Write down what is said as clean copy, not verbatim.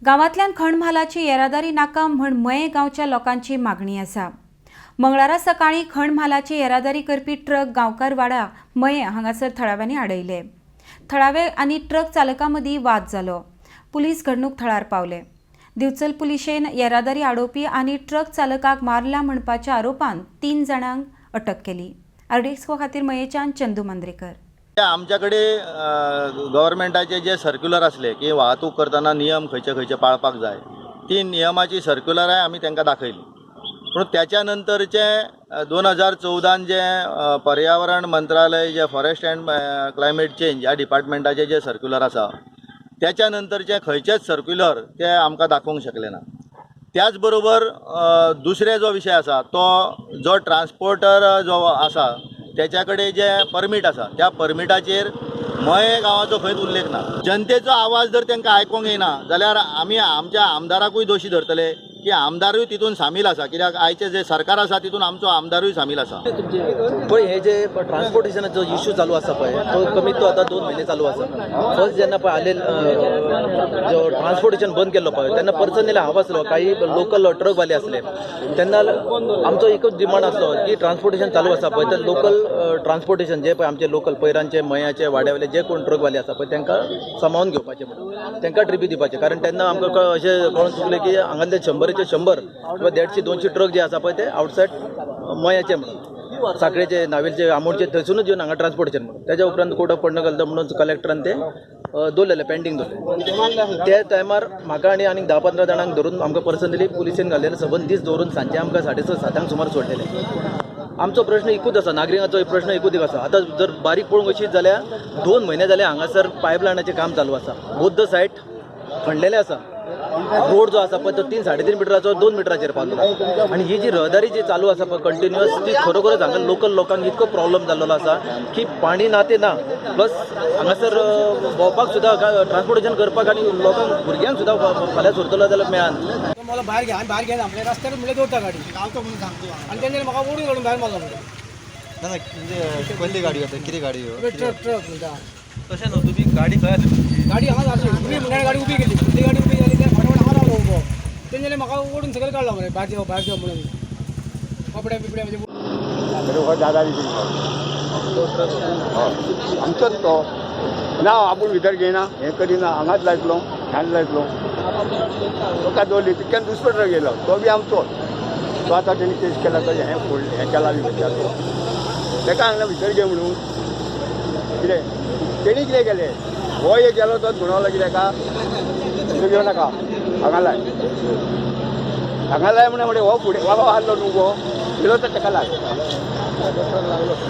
गांवांतल्यान खणमालाची येरादारी नाका म्हण मये गांवच्या लोकांची मागणी आसा। मंगळारा सकाळी खणमालाची येरादारी करपी ट्रक गांवकार वाडा मये हांगासर थळाव्यांनी आडयले। थळावे आनी ट्रक चालकां मदीं वाद जालो। पुलीस घडणूक थळार पावले। दिवचल पुलिशेन येरादारी आडोवपी आनी ट्रक चालकाक मारला म्हणपाच्या आरोपान 3 जाणांक अटक केली। आरडीएक्सो खातीर मयेच्यान चंदू मांद्रेकर। आमच्याकडे गव्हर्मेंटाचे जे सर्क्युलर असले की वाहतूक करताना नियम खंयचे खंयचे पाळपाक जाय ती नियमाची सर्क्युलर आमी तांकां दाखयली। पूण त्याच्या नंतरचे 2014 जे पर्यावरण मंत्रालय जे फॉरेस्ट अँड क्लायमेट चेंज ह्या डिपार्टमेंटाचे जे सर्क्युलर आसा त्याच्या नंतरचे खंयचेच सर्क्युलर ते आमकां दाखोवंक शकले ना। त्याच बरोबर दुसरे जो विषय आसा तो जो ट्रान्सपोर्टर जो आसा त्याच्याकडे जे परमीट आसा त्या परमिटाचेर मये गांवाचो खंयच उल्लेख ना। जनतेचो आवाज जर तांकां आयकोंक येना जाल्यार आमी आमच्या आमदाराकूय दोशी धरतले की आमदारूय तितून सामील आसा, कित्याक आयचे जे सरकार आसा तितून आमचो आमदारूय सामील आसा। पण हे जे ट्रान्सपोर्टेशनाचो इश्यू चालू आसा पळय तो कमीत तो आता 2 महिने चालू आसा। फर्स्ट जेन्ना पळय आले जो ट्रान्सपोर्टेशन बंद केल्लो पळय तेन्ना पर्सनली हांव आसलो, काही लोकल ट्रकवाले असले, तेन्ना आमचो एकच डिमांड आसलो की ट्रान्सपोर्टेशन चालू आसा पळय तर लोकल ट्रान्सपोर्टेशन जे पळय आमचे लोकल पैरांचे मयाचे वाड्यावयले जे कोण ट्रकवाले आसा पळय तांकां सांबाळून घेवपाचे म्हणून तांकां ट्रिपी दिवपाचे। कारण तेन्ना आमकां अशें कळून चुकलें की हांगातले 100 किंवा 150-200 ट्रक जे आसा पळय ते आउटसायड मयाचे म्हणून साखळेचे नावेलचे आमोणचे थंयसूनच येवन हांगा ट्रान्सपोर्टेशन म्हणून त्याच्या उपरांत कोर्ट ऑफ पंडण घालता म्हणून कलेक्टरान ते दवरलेले पेंडींग दवरले। त्या टायमार म्हाका आनी 10-15 जाणांक धरून आमकां पर्सनली पुलिसेन घाल्लेले 7 दीस दवरून सांजे आमकां 6:30-7 सुमार सोडलेले। आमचो प्रश्न एकूच आसा, नागरिकांचो प्रश्न एकूच आसा। आतां जर बारीक पळोवंक अशीच जाल्यार 2 महिने जाले हांगासर पायपलायनाचें काम चालू आसा। बोथ द सायट खणलेले आसा। रोड जो आसा पळय तो 3-3.5 मिटराचो 2 मिटराचेर पावलो आनी ही जी रहदारी जी चालू आसा पळय कंटिन्युअस ती खरोखरच हांगा लोकल लोकांक इतको प्रॉब्लेम जाल्लो आसा की पाणी ना ते ना, प्लस हांगासर भोंवपाक सुद्दां ट्रान्सपोर्टेशन करपाक आनी लोकांक भुरग्यांक सुद्दां फाल्यां सोडतलो जाल्यार मेळना। मला भायर घ्या भायर घ्या आपल्या रस्त्यार म्हणजे दवरता गाडी गावतो म्हणून सांगतो आनी तेन्ना म्हाका ओडून काडून भायर मारलो ना म्हणजे कसली गाडी होता, किती गाडी ट्रक म्हणटा तशें न्हू तुमी गाडी खंय गाडी हांगा जाली उबी म्हणल्यार गाडी उबी केली, ती गाडी उबी जाली त्या फटाफट हांगा रावलो उबो तेन्ना म्हाका ओडून सकयल काडलो मरे भायर देव म्हणून कपडे बिपडे म्हणजे दादा आमचोच तो ना आपूण भितर घेयना हें करिना हांगाच लायतलो ह्यान लायतलो तुका दवरली तितक्यान दुसरो ट्रक गेलो तो बी आमचो तो आतां तेणी केस केला तो हें फोडलें हें केला बी विचारलो ताका हांगा भितर घे म्हणून कितें तेणी कितें केलें हो एक गेलो तो म्हणलो कितें का घेवं नाका हांगा लाय म्हणून हो फुडें बाबा हारलो न्हू गो गेलो तर ताका लाय